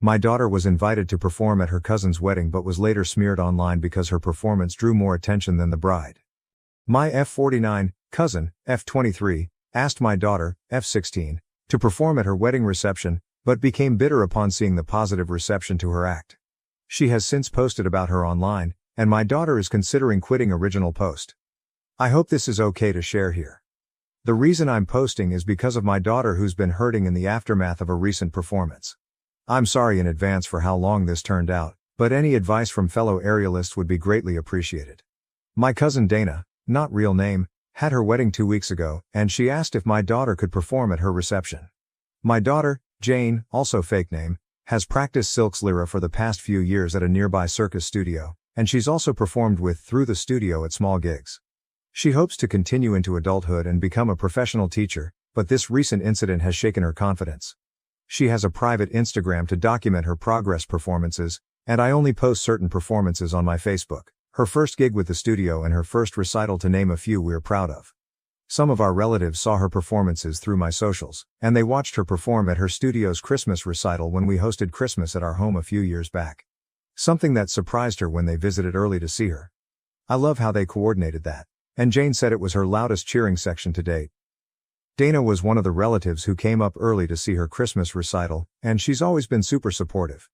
My daughter was invited to perform at her cousin's wedding but was later smeared online because her performance drew more attention than the bride. My F49 cousin, F23, asked my daughter, F16, to perform at her wedding reception, but became bitter upon seeing the positive reception to her act. She has since posted about her online, and my daughter is considering quitting original post. I hope this is okay to share here. The reason I'm posting is because of my daughter who's been hurting in the aftermath of a recent performance. I'm sorry in advance for how long this turned out, but any advice from fellow aerialists would be greatly appreciated. My cousin Dana, not real name, had her wedding 2 weeks ago, and she asked if my daughter could perform at her reception. My daughter, Jane, also fake name, has practiced silks lyra for the past few years at a nearby circus studio, and she's also performed with through the studio at small gigs. She hopes to continue into adulthood and become a professional teacher, but this recent incident has shaken her confidence. She has a private Instagram to document her progress performances, and I only post certain performances on my Facebook. Her first gig with the studio and her first recital to name a few we're proud of. Some of our relatives saw her performances through my socials, and they watched her perform at her studio's Christmas recital when we hosted Christmas at our home a few years back. Something that surprised her when they visited early to see her. I love how they coordinated that, and Jane said it was her loudest cheering section to date. Dana was one of the relatives who came up early to see her Christmas recital, and she's always been super supportive.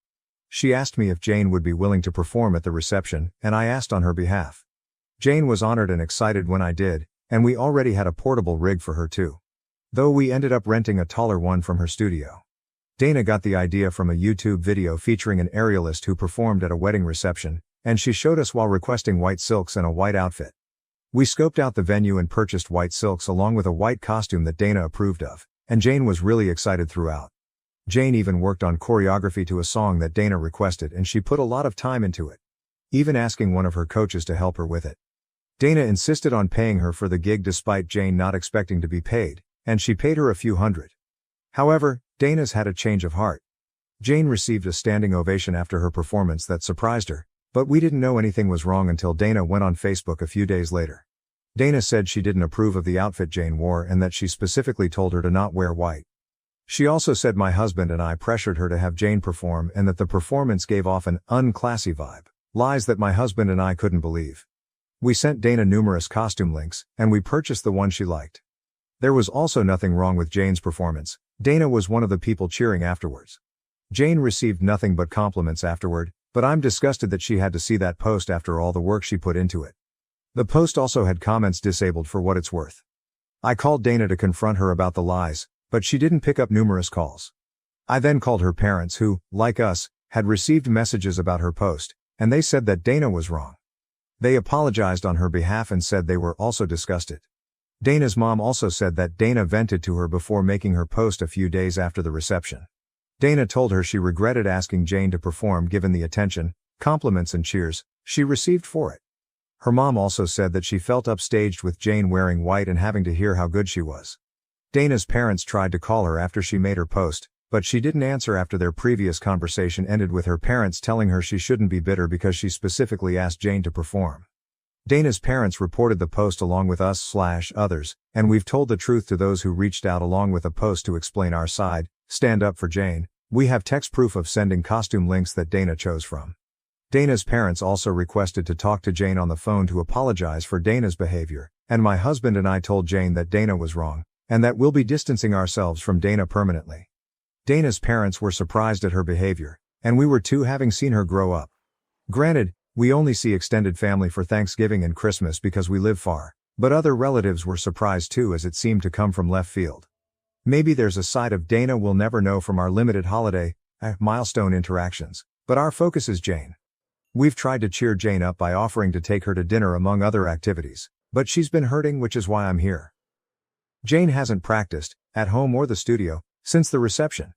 She asked me if Jane would be willing to perform at the reception, and I asked on her behalf. Jane was honored and excited when I did, and we already had a portable rig for her too. Though we ended up renting a taller one from her studio. Dana got the idea from a YouTube video featuring an aerialist who performed at a wedding reception, and she showed us while requesting white silks and a white outfit. We scoped out the venue and purchased white silks along with a white costume that Dana approved of, and Jane was really excited throughout. Jane even worked on choreography to a song that Dana requested, and she put a lot of time into it, even asking one of her coaches to help her with it. Dana insisted on paying her for the gig despite Jane not expecting to be paid, and she paid her a few hundred. However, Dana's had a change of heart. Jane received a standing ovation after her performance that surprised her, but we didn't know anything was wrong until Dana went on Facebook a few days later. Dana said she didn't approve of the outfit Jane wore and that she specifically told her to not wear white. She also said my husband and I pressured her to have Jane perform and that the performance gave off an unclassy vibe, lies that my husband and I couldn't believe. We sent Dana numerous costume links, and we purchased the one she liked. There was also nothing wrong with Jane's performance. Dana was one of the people cheering afterwards. Jane received nothing but compliments afterward, but I'm disgusted that she had to see that post after all the work she put into it. The post also had comments disabled for what it's worth. I called Dana to confront her about the lies, but she didn't pick up numerous calls. I then called her parents who, like us, had received messages about her post, and they said that Dana was wrong. They apologized on her behalf and said they were also disgusted. Dana's mom also said that Dana vented to her before making her post a few days after the reception. Dana told her she regretted asking Jane to perform given the attention, compliments and cheers she received for it. Her mom also said that she felt upstaged with Jane wearing white and having to hear how good she was. Dana's parents tried to call her after she made her post, but she didn't answer after their previous conversation ended with her parents telling her she shouldn't be bitter because she specifically asked Jane to perform. Dana's parents reported the post along with us/others, and we've told the truth to those who reached out along with a post to explain our side, stand up for Jane. We have text proof of sending costume links that Dana chose from. Dana's parents also requested to talk to Jane on the phone to apologize for Dana's behavior, and my husband and I told Jane that Dana was wrong, and that we'll be distancing ourselves from Dana permanently. Dana's parents were surprised at her behavior, and we were too having seen her grow up. Granted, we only see extended family for Thanksgiving and Christmas because we live far, but other relatives were surprised too as it seemed to come from left field. Maybe there's a side of Dana we'll never know from our limited holiday, milestone interactions, but our focus is Jane. We've tried to cheer Jane up by offering to take her to dinner among other activities, but she's been hurting, which is why I'm here. Jane hasn't practiced, at home or the studio, since the reception.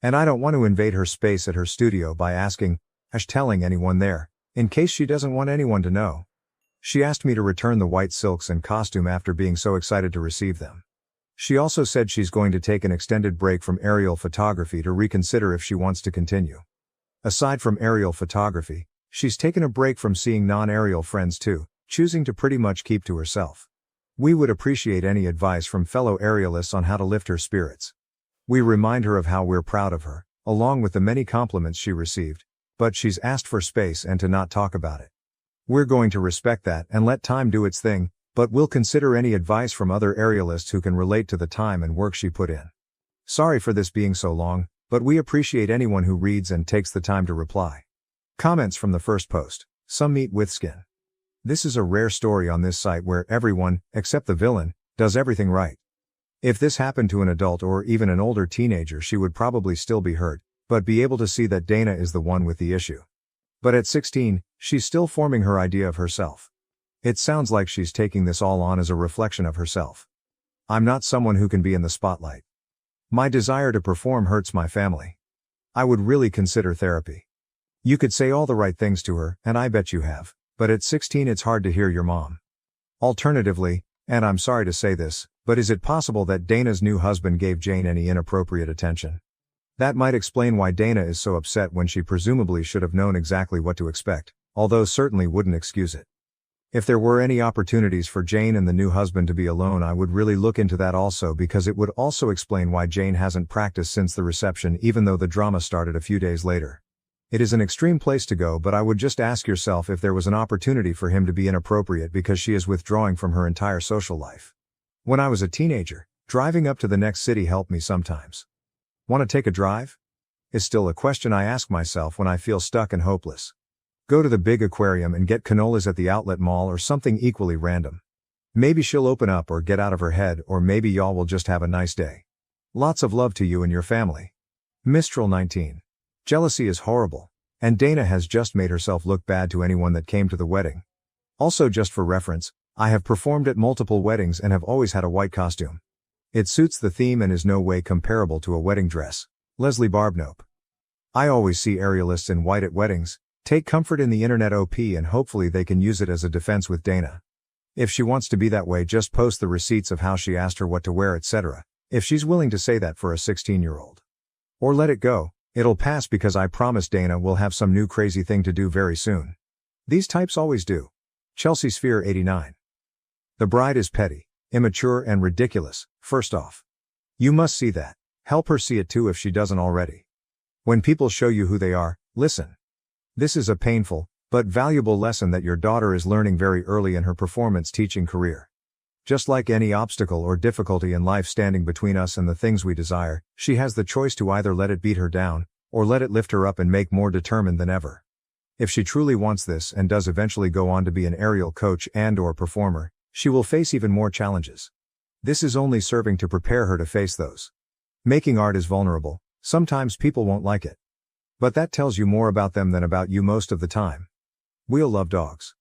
And I don't want to invade her space at her studio by telling anyone there, in case she doesn't want anyone to know. She asked me to return the white silks and costume after being so excited to receive them. She also said she's going to take an extended break from aerial photography to reconsider if she wants to continue. Aside from aerial photography, she's taken a break from seeing non-aerial friends too, choosing to pretty much keep to herself. We would appreciate any advice from fellow aerialists on how to lift her spirits. We remind her of how we're proud of her, along with the many compliments she received, but she's asked for space and to not talk about it. We're going to respect that and let time do its thing, but we'll consider any advice from other aerialists who can relate to the time and work she put in. Sorry for this being so long, but we appreciate anyone who reads and takes the time to reply. Comments from the first post. Some meat with skin. This is a rare story on this site where everyone, except the villain, does everything right. If this happened to an adult or even an older teenager, she would probably still be hurt, but be able to see that Dana is the one with the issue. But at 16, she's still forming her idea of herself. It sounds like she's taking this all on as a reflection of herself. I'm not someone who can be in the spotlight. My desire to perform hurts my family. I would really consider therapy. You could say all the right things to her, and I bet you have, but at 16 it's hard to hear your mom. Alternatively, and I'm sorry to say this, but is it possible that Dana's new husband gave Jane any inappropriate attention? That might explain why Dana is so upset when she presumably should have known exactly what to expect, although certainly wouldn't excuse it. If there were any opportunities for Jane and the new husband to be alone, I would really look into that also, because it would also explain why Jane hasn't practiced since the reception even though the drama started a few days later. It is an extreme place to go, but I would just ask yourself if there was an opportunity for him to be inappropriate because she is withdrawing from her entire social life. When I was a teenager, driving up to the next city helped me sometimes. Want to take a drive? Is still a question I ask myself when I feel stuck and hopeless. Go to the big aquarium and get cannolis at the outlet mall or something equally random. Maybe she'll open up or get out of her head, or maybe y'all will just have a nice day. Lots of love to you and your family. Mistral 19. Jealousy is horrible, and Dana has just made herself look bad to anyone that came to the wedding. Also, just for reference, I have performed at multiple weddings and have always had a white costume. It suits the theme and is no way comparable to a wedding dress. Leslie Barbnope. I always see aerialists in white at weddings. Take comfort in the internet OP, and hopefully they can use it as a defense with Dana. If she wants to be that way, just post the receipts of how she asked her what to wear, etc. If she's willing to say that for a 16-year-old. Or let it go, it'll pass, because I promise Dana will have some new crazy thing to do very soon. These types always do. Chelsea Sphere 89. The bride is petty, immature and ridiculous. First off, you must see that. Help her see it too if she doesn't already. When people show you who they are, listen. This is a painful, but valuable lesson that your daughter is learning very early in her performance teaching career. Just like any obstacle or difficulty in life standing between us and the things we desire, she has the choice to either let it beat her down, or let it lift her up and make more determined than ever. If she truly wants this and does eventually go on to be an aerial coach and/or performer, she will face even more challenges. This is only serving to prepare her to face those. Making art is vulnerable. Sometimes people won't like it. But that tells you more about them than about you most of the time. We'll love dogs.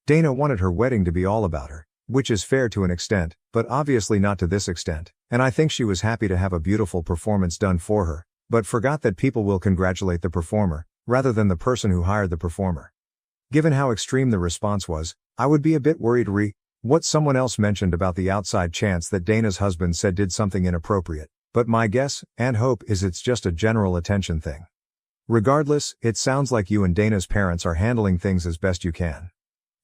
Dana wanted her wedding to be all about her, which is fair to an extent, but obviously not to this extent, and I think she was happy to have a beautiful performance done for her, but forgot that people will congratulate the performer, rather than the person who hired the performer. Given how extreme the response was, I would be a bit worried what someone else mentioned about the outside chance that Dana's husband said did something inappropriate, but my guess, and hope, is it's just a general attention thing. Regardless, it sounds like you and Dana's parents are handling things as best you can.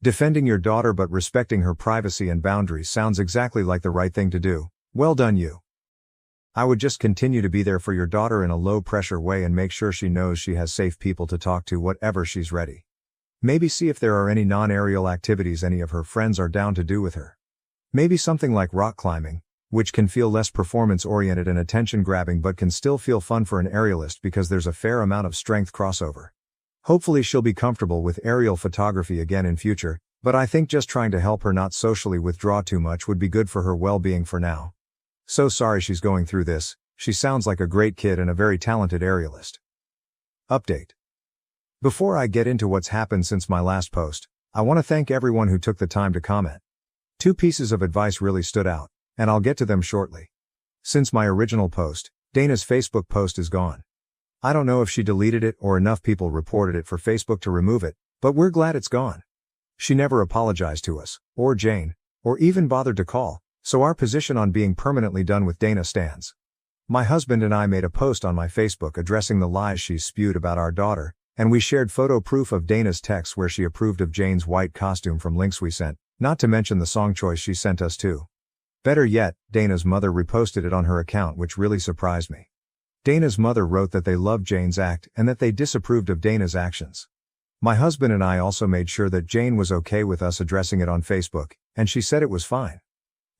Defending your daughter but respecting her privacy and boundaries sounds exactly like the right thing to do. Well done you. I would just continue to be there for your daughter in a low-pressure way and make sure she knows she has safe people to talk to whenever she's ready. Maybe see if there are any non-aerial activities any of her friends are down to do with her. Maybe something like rock climbing, which can feel less performance-oriented and attention-grabbing but can still feel fun for an aerialist because there's a fair amount of strength crossover. Hopefully she'll be comfortable with aerial photography again in future, but I think just trying to help her not socially withdraw too much would be good for her well-being for now. So sorry she's going through this. She sounds like a great kid and a very talented aerialist. Update. Before I get into what's happened since my last post, I want to thank everyone who took the time to comment. 2 pieces of advice really stood out, and I'll get to them shortly. Since my original post, Dana's Facebook post is gone. I don't know if she deleted it or enough people reported it for Facebook to remove it, but we're glad it's gone. She never apologized to us, or Jane, or even bothered to call, so our position on being permanently done with Dana stands. My husband and I made a post on my Facebook addressing the lies she's spewed about our daughter, and we shared photo proof of Dana's text where she approved of Jane's white costume from links we sent, not to mention the song choice she sent us too. Better yet, Dana's mother reposted it on her account, which really surprised me. Dana's mother wrote that they loved Jane's act and that they disapproved of Dana's actions. My husband and I also made sure that Jane was okay with us addressing it on Facebook, and she said it was fine.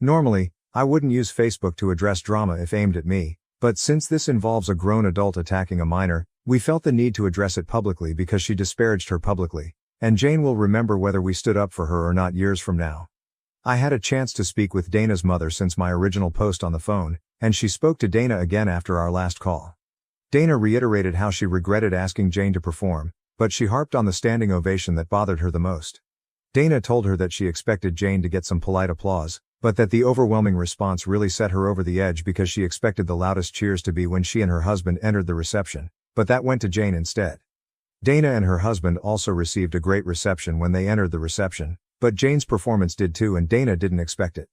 Normally, I wouldn't use Facebook to address drama if aimed at me, but since this involves a grown adult attacking a minor, we felt the need to address it publicly because she disparaged her publicly, and Jane will remember whether we stood up for her or not years from now. I had a chance to speak with Dana's mother since my original post on the phone, and she spoke to Dana again after our last call. Dana reiterated how she regretted asking Jane to perform, but she harped on the standing ovation that bothered her the most. Dana told her that she expected Jane to get some polite applause, but that the overwhelming response really set her over the edge because she expected the loudest cheers to be when she and her husband entered the reception, but that went to Jane instead. Dana and her husband also received a great reception when they entered the reception, but Jane's performance did too, and Dana didn't expect it.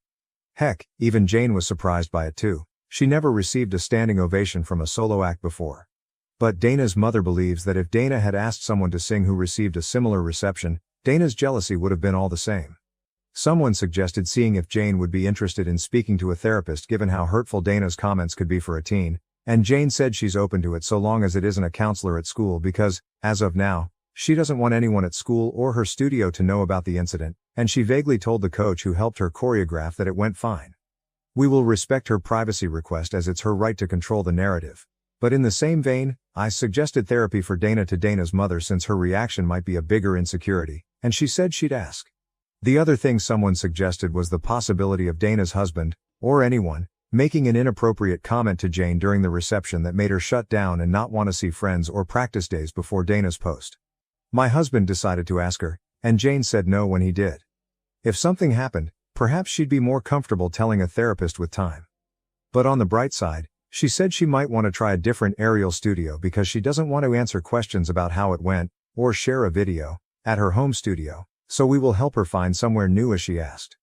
Heck, even Jane was surprised by it too. She never received a standing ovation from a solo act before. But Dana's mother believes that if Dana had asked someone to sing who received a similar reception, Dana's jealousy would have been all the same. Someone suggested seeing if Jane would be interested in speaking to a therapist given how hurtful Dana's comments could be for a teen, and Jane said she's open to it so long as it isn't a counselor at school because, as of now, she doesn't want anyone at school or her studio to know about the incident, and she vaguely told the coach who helped her choreograph that it went fine. We will respect her privacy request as it's her right to control the narrative. But in the same vein, I suggested therapy for Dana to Dana's mother since her reaction might be a bigger insecurity, and she said she'd ask. The other thing someone suggested was the possibility of Dana's husband, or anyone, making an inappropriate comment to Jane during the reception that made her shut down and not want to see friends or practice days before Dana's post. My husband decided to ask her, and Jane said no when he did. If something happened, perhaps she'd be more comfortable telling a therapist with time. But on the bright side, she said she might want to try a different aerial studio because she doesn't want to answer questions about how it went, or share a video, at her home studio, so we will help her find somewhere new as she asked.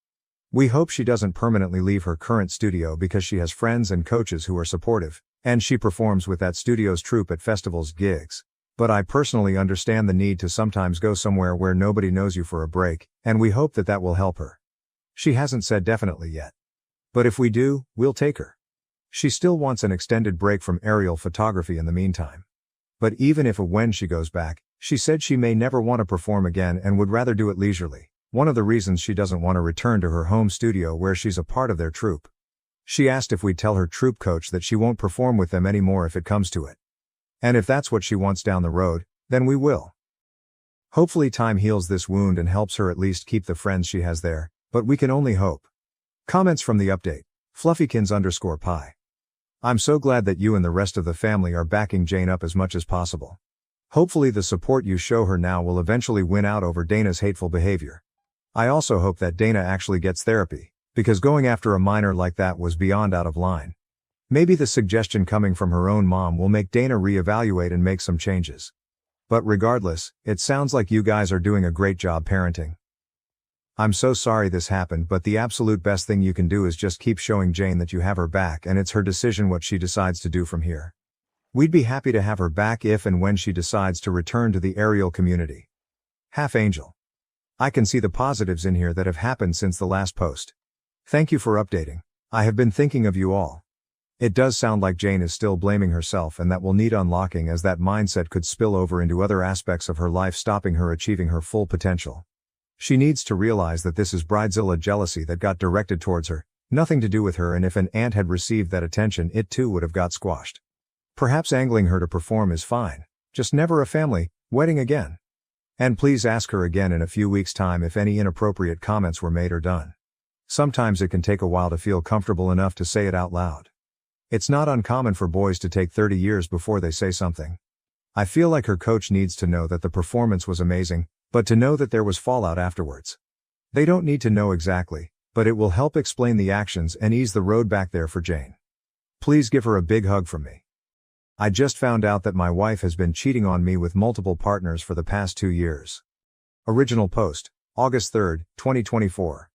We hope she doesn't permanently leave her current studio because she has friends and coaches who are supportive, and she performs with that studio's troupe at festivals gigs. But I personally understand the need to sometimes go somewhere where nobody knows you for a break, and we hope that that will help her. She hasn't said definitely yet. But if we do, we'll take her. She still wants an extended break from aerial photography in the meantime. But even if or when she goes back, she said she may never want to perform again and would rather do it leisurely, one of the reasons she doesn't want to return to her home studio where she's a part of their troupe. She asked if we'd tell her troupe coach that she won't perform with them anymore if it comes to it. And if that's what she wants down the road, then we will. Hopefully time heals this wound and helps her at least keep the friends she has there, but we can only hope. Comments from the update. Fluffykins_pie. I'm so glad that you and the rest of the family are backing Jane up as much as possible. Hopefully the support you show her now will eventually win out over Dana's hateful behavior. I also hope that Dana actually gets therapy, because going after a minor like that was beyond out of line. Maybe the suggestion coming from her own mom will make Dana reevaluate and make some changes. But regardless, it sounds like you guys are doing a great job parenting. I'm so sorry this happened, but the absolute best thing you can do is just keep showing Jane that you have her back and it's her decision what she decides to do from here. We'd be happy to have her back if and when she decides to return to the aerial community. Half Angel. I can see the positives in here that have happened since the last post. Thank you for updating. I have been thinking of you all. It does sound like Jane is still blaming herself, and that will need unlocking, as that mindset could spill over into other aspects of her life, stopping her achieving her full potential. She needs to realize that this is bridezilla jealousy that got directed towards her, nothing to do with her, and if an aunt had received that attention it too would have got squashed. Perhaps angling her to perform is fine, just never a family wedding again. And please ask her again in a few weeks' time if any inappropriate comments were made or done. Sometimes it can take a while to feel comfortable enough to say it out loud. It's not uncommon for boys to take 30 years before they say something. I feel like her coach needs to know that the performance was amazing, but to know that there was fallout afterwards. They don't need to know exactly, but it will help explain the actions and ease the road back there for Jane. Please give her a big hug from me. I just found out that my wife has been cheating on me with multiple partners for the past 2 years. Original post, August 3, 2024.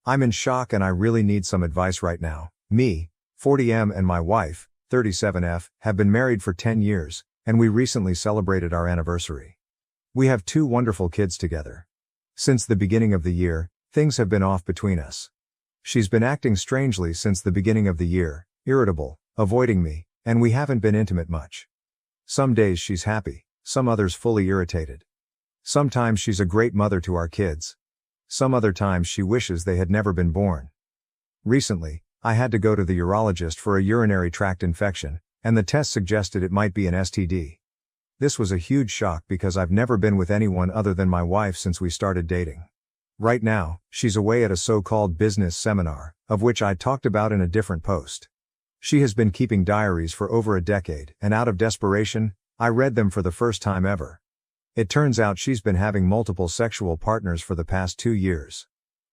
I'm in shock and I really need some advice right now. Me, 40M, and my wife, 37F, have been married for 10 years, and we recently celebrated our anniversary. We have 2 wonderful kids together. Since the beginning of the year, things have been off between us. She's been acting strangely since the beginning of the year, irritable, avoiding me, and we haven't been intimate much. Some days she's happy, some others fully irritated. Sometimes she's a great mother to our kids. Some other times she wishes they had never been born. Recently, I had to go to the urologist for a urinary tract infection, and the test suggested it might be an STD. This was a huge shock because I've never been with anyone other than my wife since we started dating. Right now, she's away at a so-called business seminar, of which I talked about in a different post. She has been keeping diaries for over a decade, and out of desperation, I read them for the first time ever. It turns out she's been having multiple sexual partners for the past 2 years.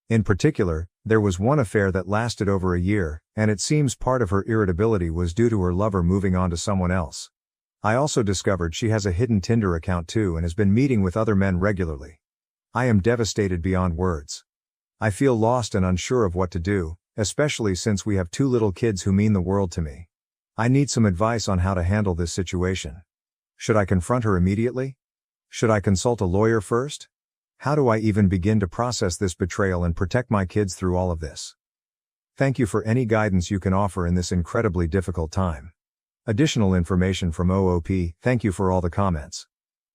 In particular, there was one affair that lasted over a year, and it seems part of her irritability was due to her lover moving on to someone else. I also discovered she has a hidden Tinder account too and has been meeting with other men regularly. I am devastated beyond words. I feel lost and unsure of what to do, especially since we have 2 little kids who mean the world to me. I need some advice on how to handle this situation. Should I confront her immediately? Should I consult a lawyer first? How do I even begin to process this betrayal and protect my kids through all of this? Thank you for any guidance you can offer in this incredibly difficult time. Additional information from OOP. Thank you for all the comments.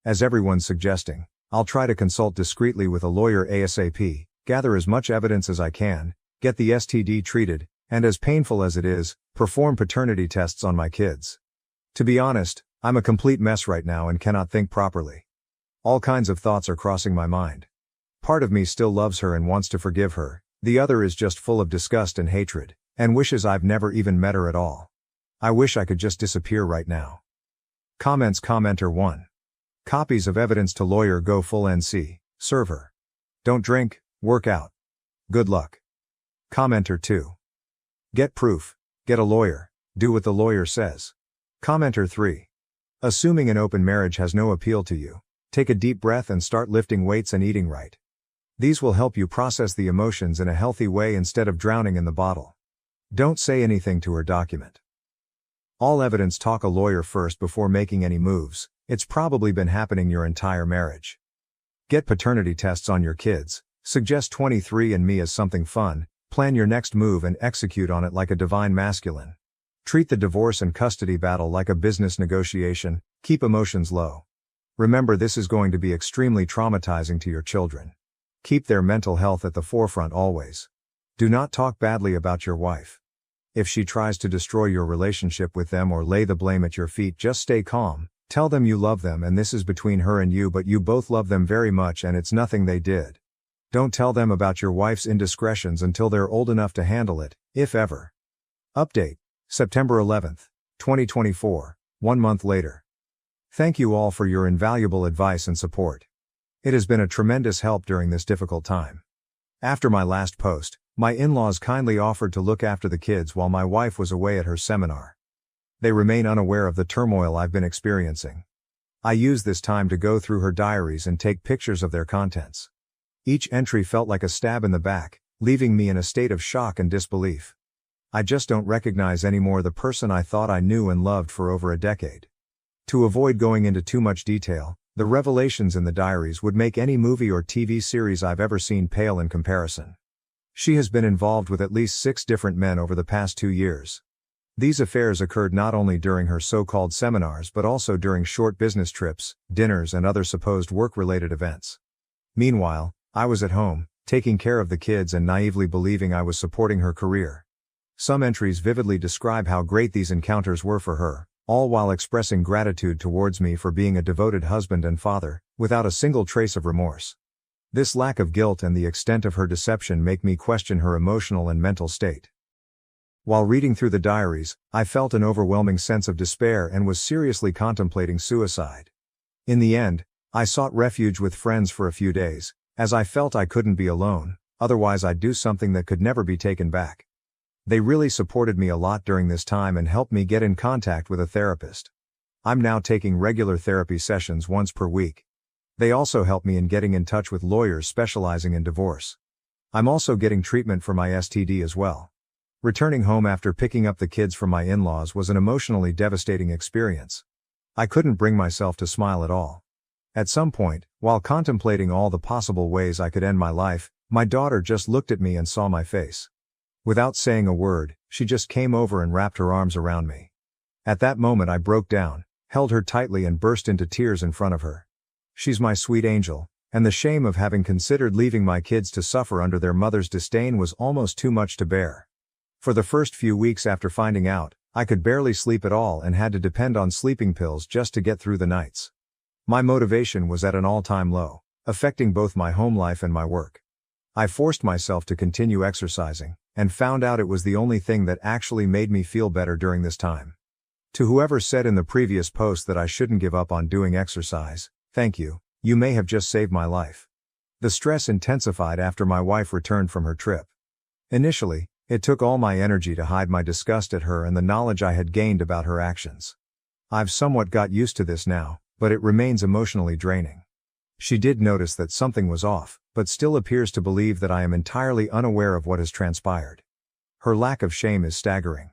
As everyone's suggesting, I'll try to consult discreetly with a lawyer ASAP, gather as much evidence as I can, get the STD treated, and as painful as it is, perform paternity tests on my kids. To be honest, I'm a complete mess right now and cannot think properly. All kinds of thoughts are crossing my mind. Part of me still loves her and wants to forgive her, the other is just full of disgust and hatred, and wishes I've never even met her at all. I wish I could just disappear right now. Comments. Commenter 1. Copies of evidence to lawyer. Go full NC, server. Don't drink, work out. Good luck. Commenter 2. Get proof, get a lawyer, do what the lawyer says. Commenter 3. Assuming an open marriage has no appeal to you, take a deep breath and start lifting weights and eating right. These will help you process the emotions in a healthy way instead of drowning in the bottle. Don't say anything to her. Document all evidence. Talk a lawyer first before making any moves. It's probably been happening your entire marriage. Get paternity tests on your kids. Suggest 23andMe as something fun. Plan your next move and execute on it like a divine masculine. Treat the divorce and custody battle like a business negotiation. Keep emotions low. Remember, this is going to be extremely traumatizing to your children. Keep their mental health at the forefront always. Do not talk badly about your wife. If she tries to destroy your relationship with them or lay the blame at your feet, just stay calm. Tell them you love them and this is between her and you, but you both love them very much and it's nothing they did. Don't tell them about your wife's indiscretions until they're old enough to handle it, if ever. Update. September 11th, 2024, 1 month later. Thank you all for your invaluable advice and support. It has been a tremendous help during this difficult time. After my last post, my in-laws kindly offered to look after the kids while my wife was away at her seminar. They remain unaware of the turmoil I've been experiencing. I used this time to go through her diaries and take pictures of their contents. Each entry felt like a stab in the back, leaving me in a state of shock and disbelief. I just don't recognize anymore the person I thought I knew and loved for over a decade. To avoid going into too much detail, the revelations in the diaries would make any movie or TV series I've ever seen pale in comparison. She has been involved with at least 6 different men over the past 2 years. These affairs occurred not only during her so-called seminars but also during short business trips, dinners and other supposed work-related events. Meanwhile, I was at home, taking care of the kids and naively believing I was supporting her career. Some entries vividly describe how great these encounters were for her, all while expressing gratitude towards me for being a devoted husband and father, without a single trace of remorse. This lack of guilt and the extent of her deception make me question her emotional and mental state. While reading through the diaries, I felt an overwhelming sense of despair and was seriously contemplating suicide. In the end, I sought refuge with friends for a few days, as I felt I couldn't be alone, otherwise I'd do something that could never be taken back. They really supported me a lot during this time and helped me get in contact with a therapist. I'm now taking regular therapy sessions once per week. They also help me in getting in touch with lawyers specializing in divorce. I'm also getting treatment for my STD as well. Returning home after picking up the kids from my in-laws was an emotionally devastating experience. I couldn't bring myself to smile at all. At some point, while contemplating all the possible ways I could end my life, my daughter just looked at me and saw my face. Without saying a word, she just came over and wrapped her arms around me. At that moment I broke down, held her tightly and burst into tears in front of her. She's my sweet angel, and the shame of having considered leaving my kids to suffer under their mother's disdain was almost too much to bear. For the first few weeks after finding out, I could barely sleep at all and had to depend on sleeping pills just to get through the nights. My motivation was at an all-time low, affecting both my home life and my work. I forced myself to continue exercising, and found out it was the only thing that actually made me feel better during this time. To whoever said in the previous post that I shouldn't give up on doing exercise, thank you, you may have just saved my life. The stress intensified after my wife returned from her trip. Initially, it took all my energy to hide my disgust at her and the knowledge I had gained about her actions. I've somewhat got used to this now, but it remains emotionally draining. She did notice that something was off, but still appears to believe that I am entirely unaware of what has transpired. Her lack of shame is staggering.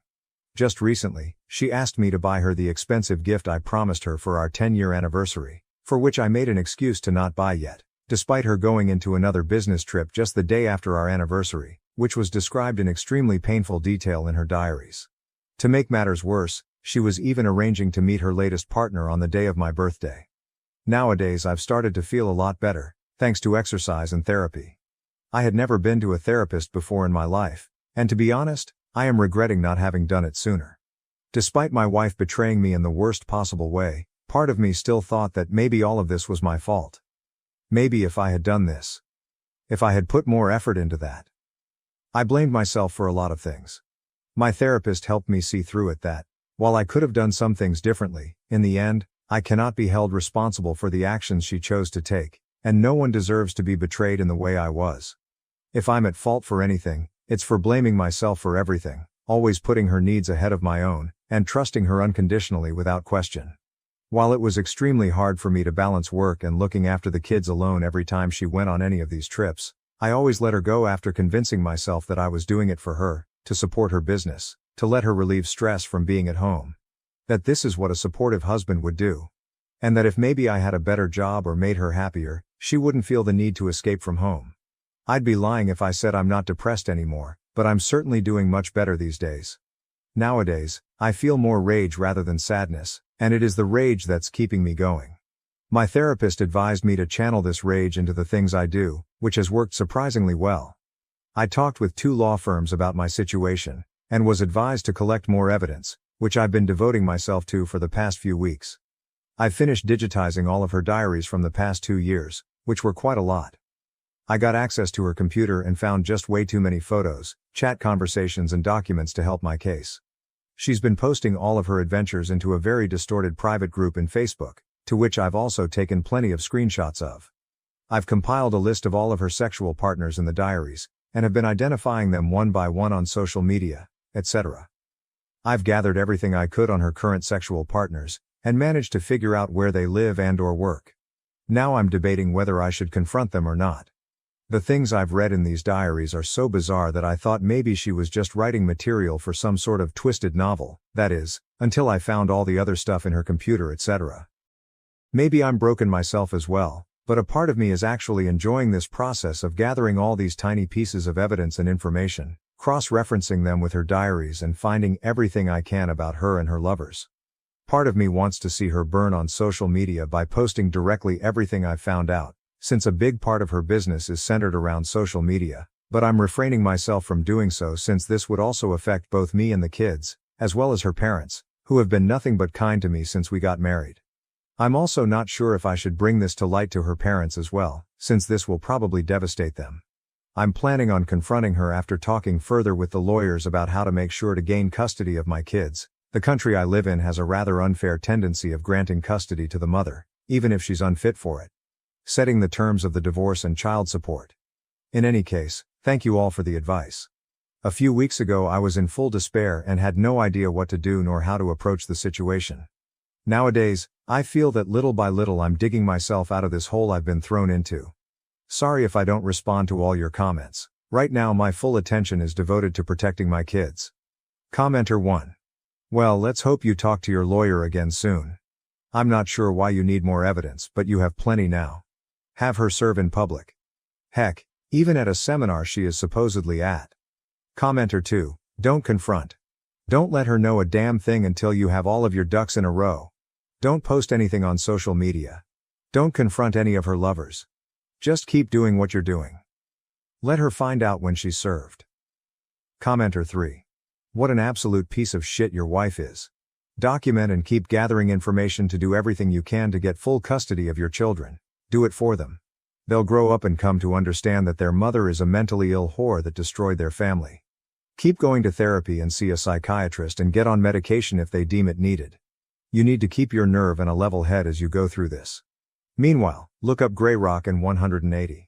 Just recently, she asked me to buy her the expensive gift I promised her for our 10-year anniversary, for which I made an excuse to not buy yet, despite her going into another business trip just the day after our anniversary, which was described in extremely painful detail in her diaries. To make matters worse, she was even arranging to meet her latest partner on the day of my birthday. Nowadays I've started to feel a lot better, thanks to exercise and therapy. I had never been to a therapist before in my life, and to be honest, I am regretting not having done it sooner. Despite my wife betraying me in the worst possible way, part of me still thought that maybe all of this was my fault. Maybe if I had done this. If I had put more effort into that. I blamed myself for a lot of things. My therapist helped me see through it that, while I could have done some things differently, in the end, I cannot be held responsible for the actions she chose to take, and no one deserves to be betrayed in the way I was. If I'm at fault for anything, it's for blaming myself for everything, always putting her needs ahead of my own, and trusting her unconditionally without question. While it was extremely hard for me to balance work and looking after the kids alone every time she went on any of these trips, I always let her go after convincing myself that I was doing it for her, to support her business, to let her relieve stress from being at home. That this is what a supportive husband would do. And that if maybe I had a better job or made her happier, she wouldn't feel the need to escape from home. I'd be lying if I said I'm not depressed anymore, but I'm certainly doing much better these days. Nowadays, I feel more rage rather than sadness, and it is the rage that's keeping me going. My therapist advised me to channel this rage into the things I do, which has worked surprisingly well. I talked with 2 law firms about my situation, and was advised to collect more evidence, which I've been devoting myself to for the past few weeks. I've finished digitizing all of her diaries from the past 2 years, which were quite a lot. I got access to her computer and found just way too many photos, chat conversations and documents to help my case. She's been posting all of her adventures into a very distorted private group in Facebook, to which I've also taken plenty of screenshots of. I've compiled a list of all of her sexual partners in the diaries, and have been identifying them one by one on social media, etc. I've gathered everything I could on her current sexual partners, and managed to figure out where they live and/or work. Now I'm debating whether I should confront them or not. The things I've read in these diaries are so bizarre that I thought maybe she was just writing material for some sort of twisted novel, that is, until I found all the other stuff in her computer, etc. Maybe I'm broken myself as well, but a part of me is actually enjoying this process of gathering all these tiny pieces of evidence and information, cross-referencing them with her diaries and finding everything I can about her and her lovers. Part of me wants to see her burn on social media by posting directly everything I've found out, since a big part of her business is centered around social media, but I'm refraining myself from doing so since this would also affect both me and the kids, as well as her parents, who have been nothing but kind to me since we got married. I'm also not sure if I should bring this to light to her parents as well, since this will probably devastate them. I'm planning on confronting her after talking further with the lawyers about how to make sure to gain custody of my kids. The country I live in has a rather unfair tendency of granting custody to the mother, even if she's unfit for it. Setting the terms of the divorce and child support. In any case, thank you all for the advice. A few weeks ago I was in full despair and had no idea what to do nor how to approach the situation. Nowadays, I feel that little by little I'm digging myself out of this hole I've been thrown into. Sorry if I don't respond to all your comments. Right now my full attention is devoted to protecting my kids. Commenter 1. Well, let's hope you talk to your lawyer again soon. I'm not sure why you need more evidence, but you have plenty now. Have her serve in public. Heck, even at a seminar she is supposedly at. Commenter 2. Don't confront. Don't let her know a damn thing until you have all of your ducks in a row. Don't post anything on social media. Don't confront any of her lovers. Just keep doing what you're doing. Let her find out when she's served. Commenter 3. What an absolute piece of shit your wife is. Document and keep gathering information to do everything you can to get full custody of your children. Do it for them. They'll grow up and come to understand that their mother is a mentally ill whore that destroyed their family. Keep going to therapy and see a psychiatrist and get on medication if they deem it needed. You need to keep your nerve and a level head as you go through this. Meanwhile, look up Grey Rock and 180.